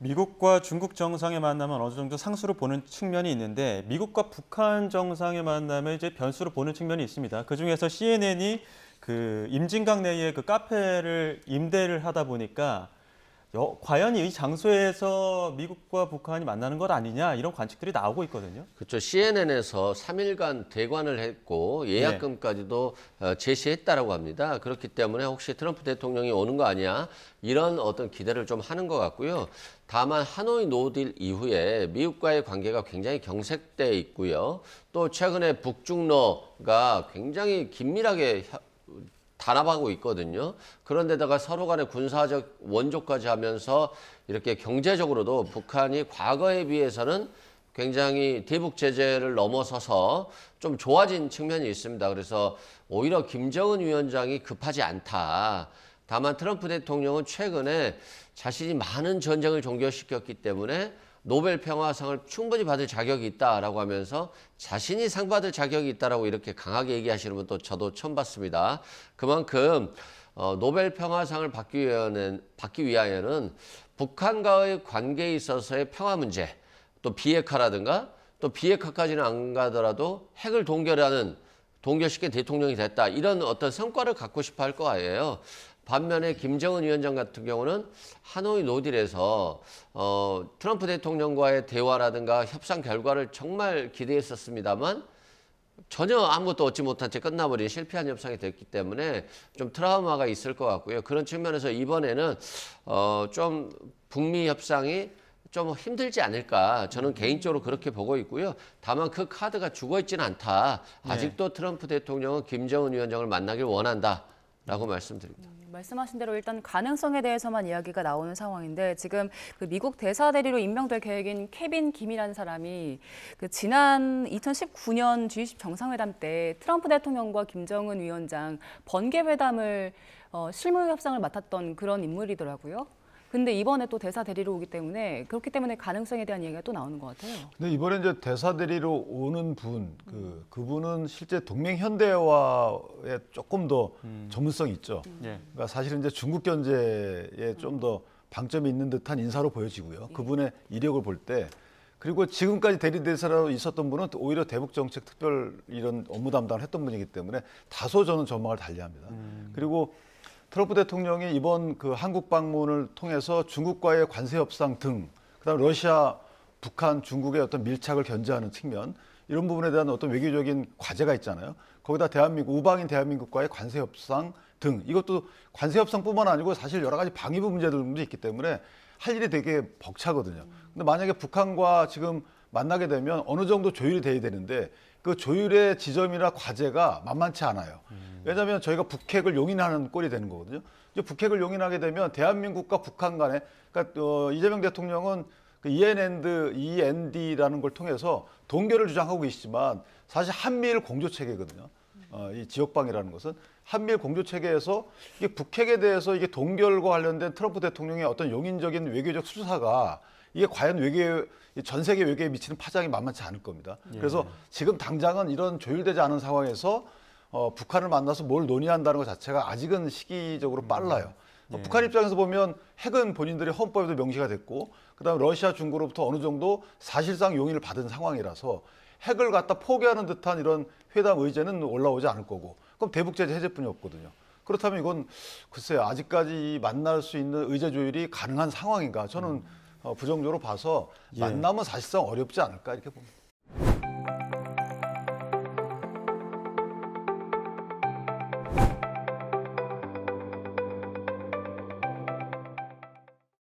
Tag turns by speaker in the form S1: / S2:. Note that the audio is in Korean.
S1: 미국과 중국 정상의 만남은 어느 정도 상수로 보는 측면이 있는데 미국과 북한 정상의 만남을 이제 변수로 보는 측면이 있습니다. 그중에서 CNN이 그 임진강 내에 그 카페를 임대를 하다 보니까 과연 이 장소에서 미국과 북한이 만나는 것 아니냐 이런 관측들이 나오고 있거든요.
S2: 그렇죠. CNN에서 3일간 대관을 했고 예약금까지도 제시했다라고 합니다. 그렇기 때문에 혹시 트럼프 대통령이 오는 거 아니야? 이런 어떤 기대를 좀 하는 것 같고요. 다만 하노이 노딜 이후에 미국과의 관계가 굉장히 경색돼 있고요. 또 최근에 북중러가 굉장히 긴밀하게 단합하고 있거든요. 그런데다가 서로 간의 군사적 원조까지 하면서 이렇게 경제적으로도 북한이 과거에 비해서는 굉장히 대북 제재를 넘어서서 좀 좋아진 측면이 있습니다. 그래서 오히려 김정은 위원장이 급하지 않다. 다만 트럼프 대통령은 최근에 자신이 많은 전쟁을 종결시켰기 때문에 노벨 평화상을 충분히 받을 자격이 있다라고 하면서 자신이 상 받을 자격이 있다라고 이렇게 강하게 얘기하시는 분 또 저도 처음 봤습니다. 그만큼 노벨 평화상을 받기 위하여는 북한과의 관계에 있어서의 평화 문제, 또 비핵화라든가 또 비핵화까지는 안 가더라도 핵을 동결시킨 대통령이 됐다. 이런 어떤 성과를 갖고 싶어 할 거예요. 반면에 김정은 위원장 같은 경우는 하노이 노딜에서 트럼프 대통령과의 대화라든가 협상 결과를 정말 기대했었습니다만 전혀 아무것도 얻지 못한 채 끝나버린 실패한 협상이 됐기 때문에 좀 트라우마가 있을 것 같고요. 그런 측면에서 이번에는 좀 북미 협상이 좀 힘들지 않을까 저는 개인적으로 그렇게 보고 있고요. 다만 그 카드가 죽어있지는 않다. 아직도 트럼프 대통령은 김정은 위원장을 만나길 원한다라고 말씀드립니다.
S3: 말씀하신 대로 일단 가능성에 대해서만 이야기가 나오는 상황인데 지금 그 미국 대사 대리로 임명될 계획인 케빈 김이라는 사람이 그 지난 2019년 G20 정상회담 때 트럼프 대통령과 김정은 위원장 번개 회담을 실무 협상을 맡았던 그런 인물이더라고요. 근데 이번에 또 대사 대리로 오기 때문에 그렇기 때문에 가능성에 대한 얘기가 또 나오는 것 같아요.
S4: 근데 이번에 이제 대사 대리로 오는 분, 그분은 실제 동맹 현대화에 조금 더 전문성이 있죠. 그러니까 사실은 이제 중국 견제에 좀 더 방점이 있는 듯한 인사로 보여지고요. 그분의 이력을 볼 때. 그리고 지금까지 대리대사로 있었던 분은 오히려 대북정책 특별 이런 업무 담당을 했던 분이기 때문에 다소 저는 전망을 달리합니다. 그리고 트럼프 대통령이 이번 그 한국 방문을 통해서 중국과의 관세 협상 등, 그다음 러시아, 북한, 중국의 어떤 밀착을 견제하는 측면 이런 부분에 대한 어떤 외교적인 과제가 있잖아요. 거기다 대한민국, 우방인 대한민국과의 관세 협상 등 이것도 관세 협상뿐만 아니고 사실 여러 가지 방위부 문제들도 있기 때문에 할 일이 되게 벅차거든요. 근데 만약에 북한과 지금 만나게 되면 어느 정도 조율이 돼야 되는데 그 조율의 지점이나 과제가 만만치 않아요. 왜냐하면 저희가 북핵을 용인하는 꼴이 되는 거거든요. 이제 북핵을 용인하게 되면 대한민국과 북한 간에, 그러니까 이재명 대통령은 그 END라는 걸 통해서 동결을 주장하고 계시지만 사실 한미일 공조 체계거든요. 이 지역방위라는 것은 한미일 공조 체계에서 이게 북핵에 대해서 이게 동결과 관련된 트럼프 대통령의 어떤 용인적인 외교적 수사가 이게 과연 전 세계 외교에 미치는 파장이 만만치 않을 겁니다. 그래서 지금 당장은 이런 조율되지 않은 상황에서 북한을 만나서 뭘 논의한다는 것 자체가 아직은 시기적으로 빨라요. 북한 입장에서 보면 핵은 본인들의 헌법에도 명시가 됐고 그다음에 러시아, 중국으로부터 어느 정도 사실상 용인을 받은 상황이라서 핵을 갖다 포기하는 듯한 이런 회담 의제는 올라오지 않을 거고 그럼 대북제재 해제뿐이 없거든요. 그렇다면 이건 글쎄요. 아직까지 만날 수 있는 의제 조율이 가능한 상황인가 저는 부정적으로 봐서 만나면 사실상 어렵지 않을까 이렇게 봅니다.